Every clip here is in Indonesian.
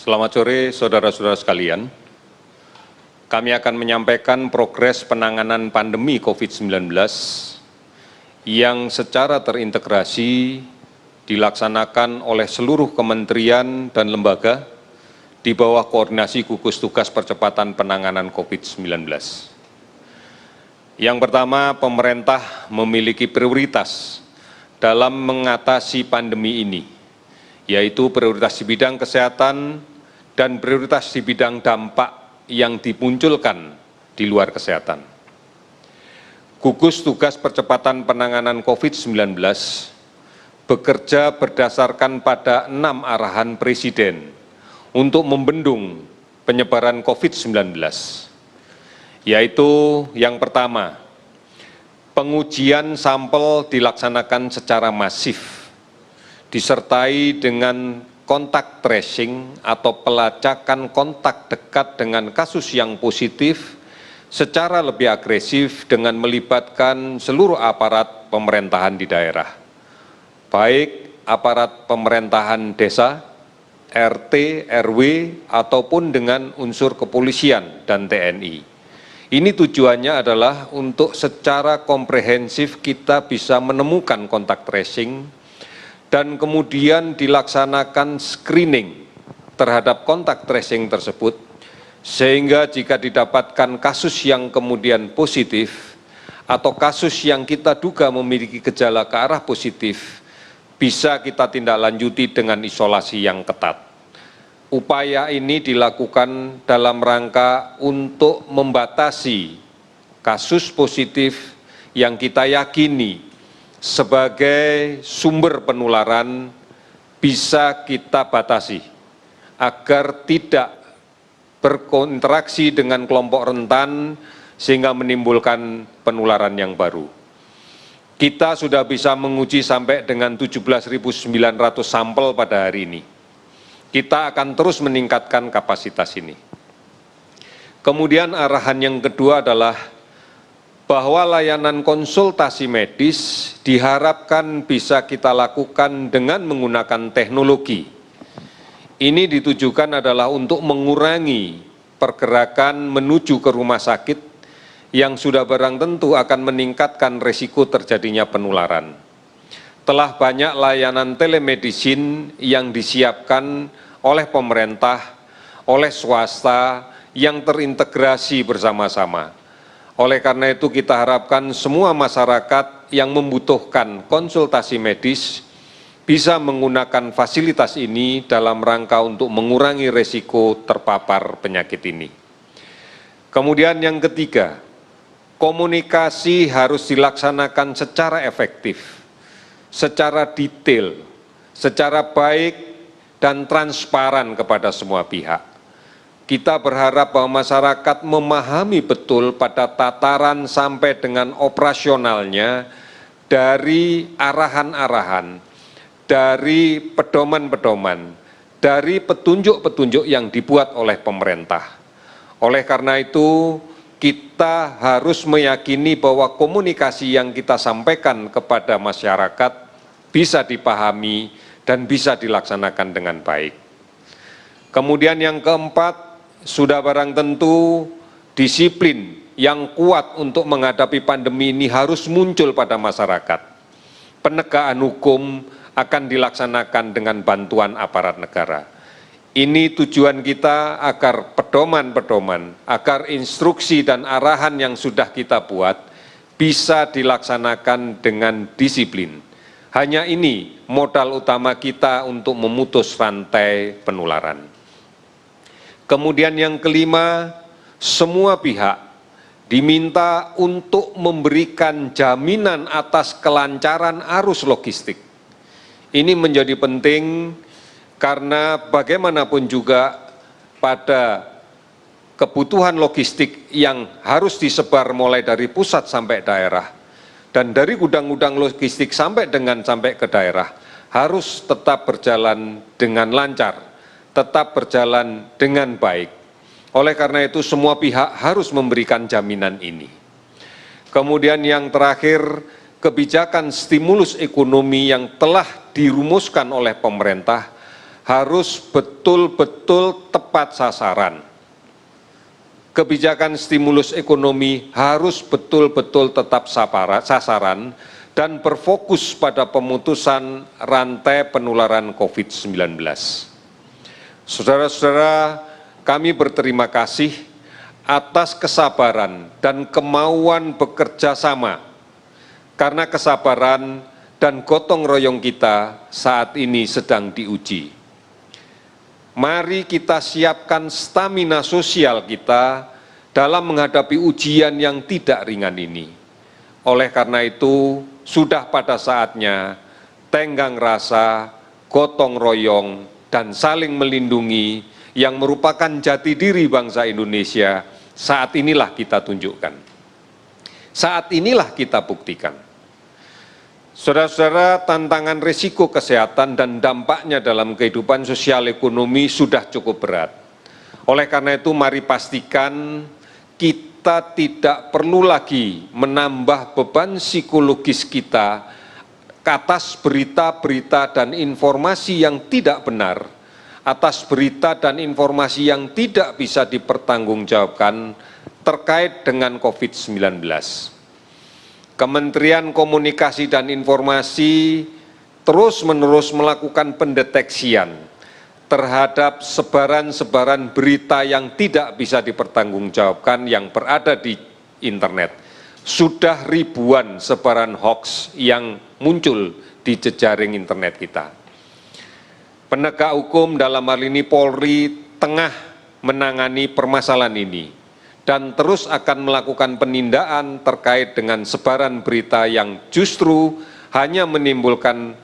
Selamat sore saudara-saudara sekalian. Kami akan menyampaikan progres penanganan pandemi COVID-19 yang secara terintegrasi dilaksanakan oleh seluruh kementerian dan lembaga di bawah koordinasi gugus tugas percepatan penanganan COVID-19. Yang pertama, pemerintah memiliki prioritas dalam mengatasi pandemi ini, yaitu prioritas di bidang kesehatan dan prioritas di bidang dampak yang dimunculkan di luar kesehatan. Gugus Tugas Percepatan Penanganan COVID-19 bekerja berdasarkan pada 6 arahan Presiden untuk membendung penyebaran COVID-19, yaitu yang pertama, pengujian sampel dilaksanakan secara masif, disertai dengan kontak tracing atau pelacakan kontak dekat dengan kasus yang positif secara lebih agresif dengan melibatkan seluruh aparat pemerintahan di daerah, baik aparat pemerintahan desa, RT, RW, ataupun dengan unsur kepolisian dan TNI. Ini tujuannya adalah untuk secara komprehensif kita bisa menemukan kontak tracing dan kemudian dilaksanakan screening terhadap kontak tracing tersebut, sehingga jika didapatkan kasus yang kemudian positif atau kasus yang kita duga memiliki gejala ke arah positif, bisa kita tindak lanjuti dengan isolasi yang ketat. Upaya ini dilakukan dalam rangka untuk membatasi kasus positif yang kita yakini sebagai sumber penularan bisa kita batasi agar tidak berinteraksi dengan kelompok rentan sehingga menimbulkan penularan yang baru. Kita sudah bisa menguji sampai dengan 17.900 sampel pada hari ini. Kita akan terus meningkatkan kapasitas ini. Kemudian arahan yang kedua adalah bahwa layanan konsultasi medis diharapkan bisa kita lakukan dengan menggunakan teknologi. Ini ditujukan adalah untuk mengurangi pergerakan menuju ke rumah sakit yang sudah barang tentu akan meningkatkan risiko terjadinya penularan. Telah banyak layanan telemedicine yang disiapkan oleh pemerintah, oleh swasta yang terintegrasi bersama-sama. Oleh karena itu kita harapkan semua masyarakat yang membutuhkan konsultasi medis bisa menggunakan fasilitas ini dalam rangka untuk mengurangi risiko terpapar penyakit ini. Kemudian yang ketiga, komunikasi harus dilaksanakan secara efektif, secara detail, secara baik dan transparan kepada semua pihak. Kita berharap bahwa masyarakat memahami betul pada tataran sampai dengan operasionalnya dari arahan-arahan, dari pedoman-pedoman, dari petunjuk-petunjuk yang dibuat oleh pemerintah. Oleh karena itu, kita harus meyakini bahwa komunikasi yang kita sampaikan kepada masyarakat bisa dipahami dan bisa dilaksanakan dengan baik. Kemudian yang keempat, sudah barang tentu disiplin yang kuat untuk menghadapi pandemi ini harus muncul pada masyarakat. Penegakan hukum akan dilaksanakan dengan bantuan aparat negara. Ini tujuan kita agar pedoman-pedoman, agar instruksi dan arahan yang sudah kita buat bisa dilaksanakan dengan disiplin. Hanya ini modal utama kita untuk memutus rantai penularan. Kemudian yang kelima, semua pihak diminta untuk memberikan jaminan atas kelancaran arus logistik. Ini menjadi penting karena bagaimanapun juga pada kebutuhan logistik yang harus disebar mulai dari pusat sampai daerah dan dari gudang-gudang logistik sampai ke daerah harus tetap berjalan dengan lancar, tetap berjalan dengan baik. Oleh karena itu semua pihak harus memberikan jaminan ini. Kemudian yang terakhir, kebijakan stimulus ekonomi yang telah dirumuskan oleh pemerintah harus betul-betul tepat sasaran. Kebijakan stimulus ekonomi harus betul-betul tetap sasaran dan berfokus pada pemutusan rantai penularan COVID-19. Saudara-saudara, kami berterima kasih atas kesabaran dan kemauan bekerja sama, karena kesabaran dan gotong royong kita saat ini sedang diuji. Mari kita siapkan stamina sosial kita dalam menghadapi ujian yang tidak ringan ini. Oleh karena itu, sudah pada saatnya tenggang rasa, gotong royong, dan saling melindungi yang merupakan jati diri bangsa Indonesia, saat inilah kita tunjukkan. Saat inilah kita buktikan. Saudara-saudara, tantangan risiko kesehatan dan dampaknya dalam kehidupan sosial ekonomi sudah cukup berat. Oleh karena itu, mari pastikan kita tidak perlu lagi menambah beban psikologis kita atas berita-berita dan informasi yang tidak benar, atas berita dan informasi yang tidak bisa dipertanggungjawabkan terkait dengan COVID-19. Kementerian Komunikasi dan Informasi terus-menerus melakukan pendeteksian terhadap sebaran-sebaran berita yang tidak bisa dipertanggungjawabkan yang berada di internet. Sudah ribuan sebaran hoax yang muncul di jejaring internet kita. Penegak hukum dalam hal ini Polri tengah menangani permasalahan ini dan terus akan melakukan penindakan terkait dengan sebaran berita yang justru hanya menimbulkan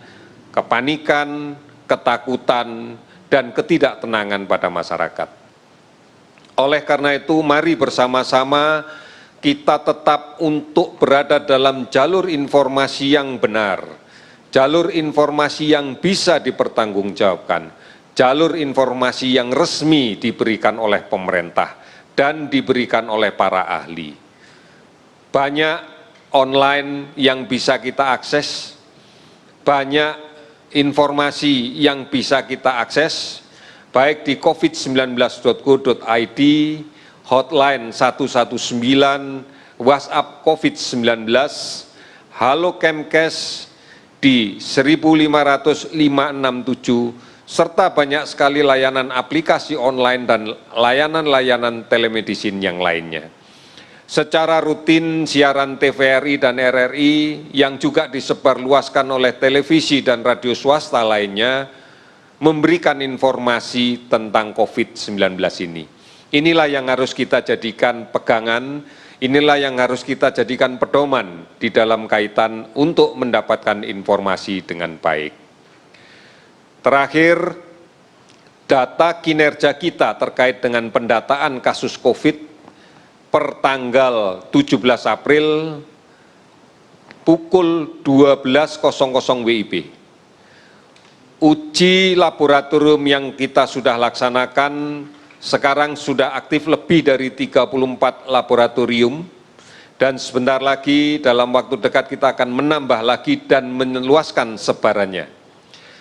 kepanikan, ketakutan, dan ketidaktenangan pada masyarakat. Oleh karena itu, mari bersama-sama kita tetap untuk berada dalam jalur informasi yang benar, jalur informasi yang bisa dipertanggungjawabkan, jalur informasi yang resmi diberikan oleh pemerintah dan diberikan oleh para ahli. Banyak online yang bisa kita akses, banyak informasi yang bisa kita akses, baik di covid19.go.id, hotline 119, WhatsApp COVID-19, Halo Kemkes di 1550667, serta banyak sekali layanan aplikasi online dan layanan-layanan telemedicine yang lainnya. Secara rutin siaran TVRI dan RRI yang juga disebarluaskan oleh televisi dan radio swasta lainnya memberikan informasi tentang COVID-19 ini. Inilah yang harus kita jadikan pegangan, inilah yang harus kita jadikan pedoman di dalam kaitan untuk mendapatkan informasi dengan baik. Terakhir, data kinerja kita terkait dengan pendataan kasus COVID per tanggal 17 April pukul 12.00 WIB. Uji laboratorium yang kita sudah laksanakan sekarang sudah aktif lebih dari 34 laboratorium dan sebentar lagi dalam waktu dekat kita akan menambah lagi dan meluaskan sebarannya.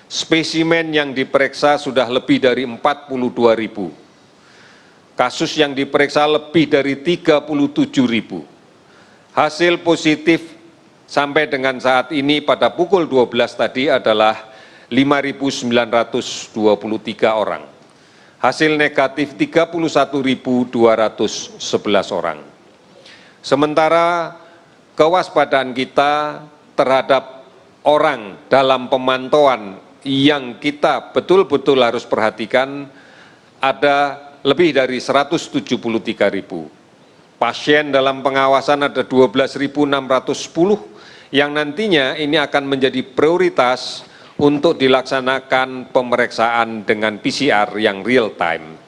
Spesimen yang diperiksa sudah lebih dari 42.000. Kasus yang diperiksa lebih dari 37.000. Hasil positif sampai dengan saat ini pada pukul 12 tadi adalah 5.923 orang. Hasil negatif 31.211 orang. Sementara kewaspadaan kita terhadap orang dalam pemantauan yang kita betul-betul harus perhatikan ada lebih dari 173.000. Pasien dalam pengawasan ada 12.610 yang nantinya ini akan menjadi prioritas untuk dilaksanakan pemeriksaan dengan PCR yang real time.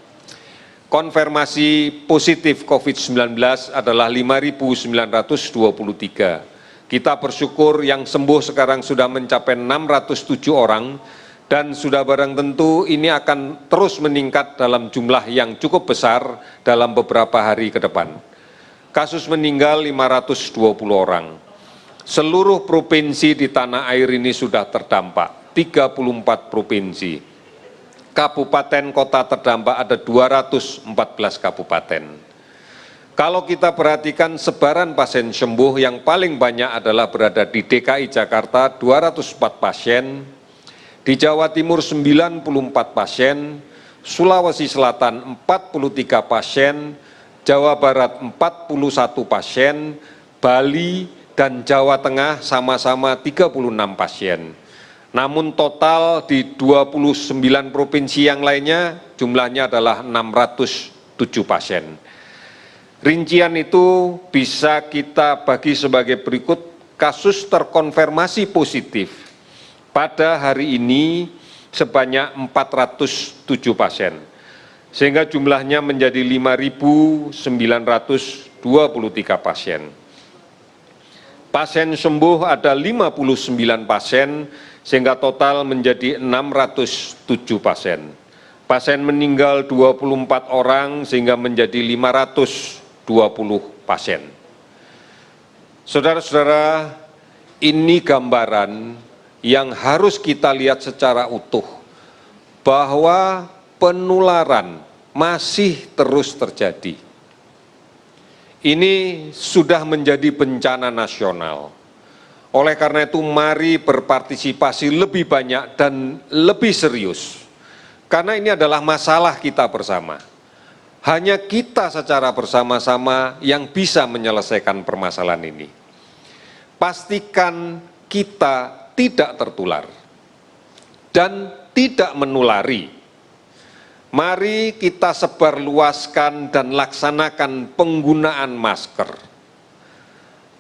Konfirmasi positif COVID-19 adalah 5.923. Kita bersyukur yang sembuh sekarang sudah mencapai 607 orang dan sudah barang tentu ini akan terus meningkat dalam jumlah yang cukup besar dalam beberapa hari ke depan. Kasus meninggal 520 orang. Seluruh provinsi di tanah air ini sudah terdampak, 34 provinsi. kabupaten kota terdampak ada 214 kabupaten. Kalau kita perhatikan sebaran pasien sembuh yang paling banyak adalah berada di DKI Jakarta 204 pasien, di Jawa Timur 94 pasien, Sulawesi Selatan 43 pasien, Jawa Barat 41 pasien, Bali dan Jawa Tengah sama-sama 36 pasien. Namun total di 29 provinsi yang lainnya jumlahnya adalah 607 pasien. Rincian itu bisa kita bagi sebagai berikut. Kasus terkonfirmasi positif pada hari ini sebanyak 407 pasien, sehingga jumlahnya menjadi 5.923 pasien. Pasien sembuh ada 59 pasien, sehingga total menjadi 607 pasien. Pasien meninggal 24 orang, sehingga menjadi 520 pasien. Saudara-saudara, ini gambaran yang harus kita lihat secara utuh, bahwa penularan masih terus terjadi. Ini sudah menjadi bencana nasional. Oleh karena itu, mari berpartisipasi lebih banyak dan lebih serius. Karena ini adalah masalah kita bersama. Hanya kita secara bersama-sama yang bisa menyelesaikan permasalahan ini. Pastikan kita tidak tertular dan tidak menulari. Mari kita sebarluaskan dan laksanakan penggunaan masker.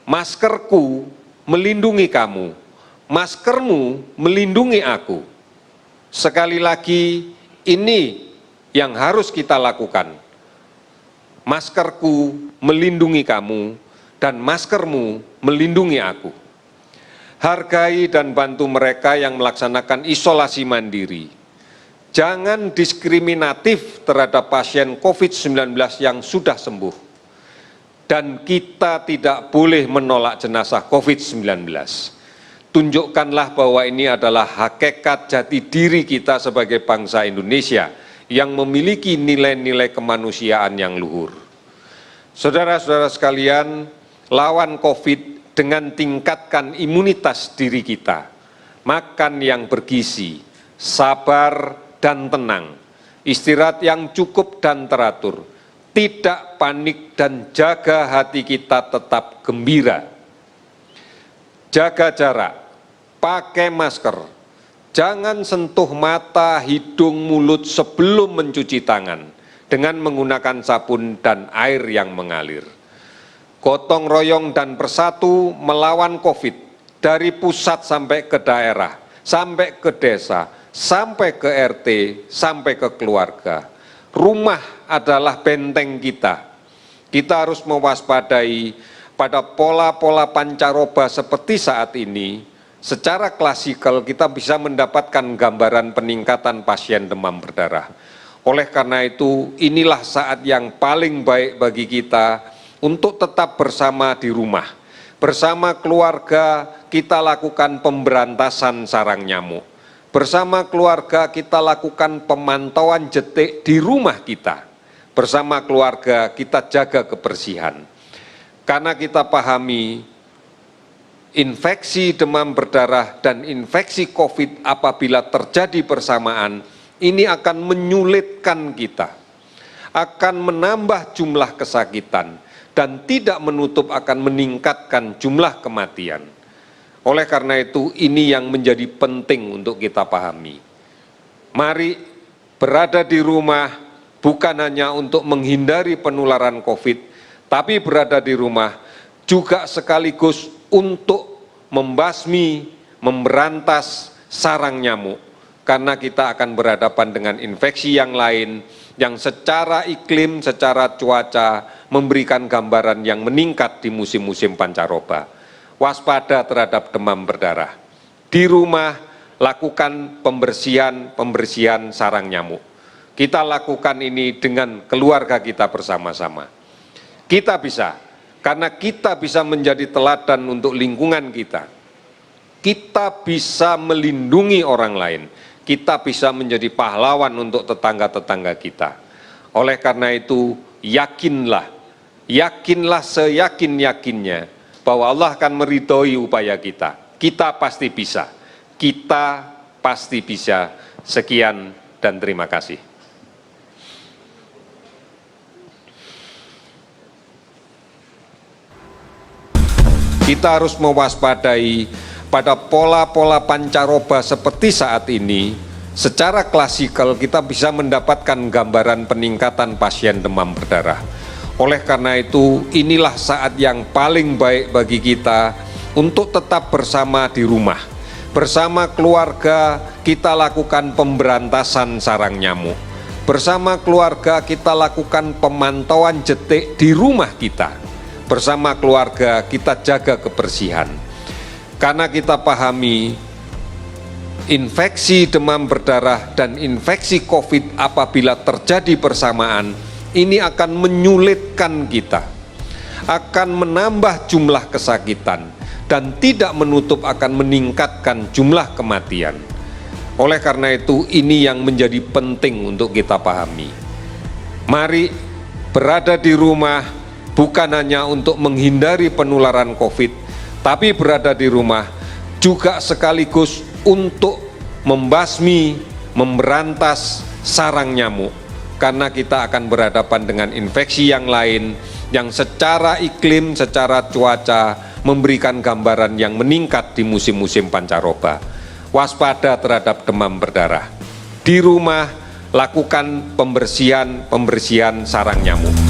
Maskerku melindungi kamu, maskermu melindungi aku. Sekali lagi, ini yang harus kita lakukan. Maskerku melindungi kamu dan maskermu melindungi aku. Hargai dan bantu mereka yang melaksanakan isolasi mandiri. Jangan diskriminatif terhadap pasien COVID-19 yang sudah sembuh. Dan kita tidak boleh menolak jenazah COVID-19. Tunjukkanlah bahwa ini adalah hakikat jati diri kita sebagai bangsa Indonesia yang memiliki nilai-nilai kemanusiaan yang luhur. Saudara-saudara sekalian, lawan COVID dengan tingkatkan imunitas diri kita, makan yang bergizi, sabar dan tenang, istirahat yang cukup dan teratur, tidak panik dan jaga hati kita tetap gembira. Jaga jarak, pakai masker, jangan sentuh mata, hidung, mulut sebelum mencuci tangan dengan menggunakan sabun dan air yang mengalir. Gotong royong dan bersatu melawan COVID dari pusat sampai ke daerah, sampai ke desa, sampai ke RT, sampai ke keluarga. Rumah adalah benteng kita. Kita harus mewaspadai pada pola-pola pancaroba seperti saat ini. Secara klasikal kita bisa mendapatkan gambaran peningkatan pasien demam berdarah. Oleh karena itu, inilah saat yang paling baik bagi kita untuk tetap bersama di rumah. Bersama keluarga kita lakukan pemberantasan sarang nyamuk. Bersama keluarga kita lakukan pemantauan detik di rumah kita. Bersama keluarga kita jaga kebersihan. Karena kita pahami infeksi demam berdarah dan infeksi COVID apabila terjadi bersamaan, ini akan menyulitkan kita, akan menambah jumlah kesakitan, dan tidak menutup akan meningkatkan jumlah kematian. Oleh karena itu, ini yang menjadi penting untuk kita pahami. Mari berada di rumah bukan hanya untuk menghindari penularan COVID, tapi berada di rumah juga sekaligus untuk membasmi, memberantas sarang nyamuk. Karena kita akan berhadapan dengan infeksi yang lain, yang secara iklim, secara cuaca, memberikan gambaran yang meningkat di musim-musim pancaroba. Waspada terhadap demam berdarah. Di rumah, lakukan pembersihan sarang nyamuk. Kita lakukan ini dengan keluarga kita bersama-sama. Kita bisa, karena kita bisa menjadi teladan untuk lingkungan kita. Kita bisa melindungi orang lain. kita bisa menjadi pahlawan untuk tetangga-tetangga kita. Oleh karena itu, yakinlah seyakin-yakinnya bahwa Allah akan meridhoi upaya kita. Kita pasti bisa. Kita pasti bisa. Sekian dan terima kasih. Kita harus mewaspadai pada pola-pola pancaroba seperti saat ini. Secara klasikal kita bisa mendapatkan gambaran peningkatan pasien demam berdarah. Oleh karena itu, inilah saat yang paling baik bagi kita untuk tetap bersama di rumah. Bersama keluarga kita lakukan pemberantasan sarang nyamuk. Bersama keluarga kita lakukan pemantauan detik di rumah kita. Bersama keluarga kita jaga kebersihan. Karena kita pahami infeksi demam berdarah dan infeksi COVID apabila terjadi bersamaan, ini akan menyulitkan kita, akan menambah jumlah kesakitan, dan tidak menutup akan meningkatkan jumlah kematian. Oleh karena itu, ini yang menjadi penting untuk kita pahami. Mari berada di rumah bukan hanya untuk menghindari penularan COVID, tapi berada di rumah juga sekaligus untuk membasmi, memberantas sarang nyamuk. Karena kita akan berhadapan dengan infeksi yang lain yang secara iklim, secara cuaca memberikan gambaran yang meningkat di musim-musim pancaroba. Waspada terhadap demam berdarah. Di rumah lakukan pembersihan sarang nyamuk.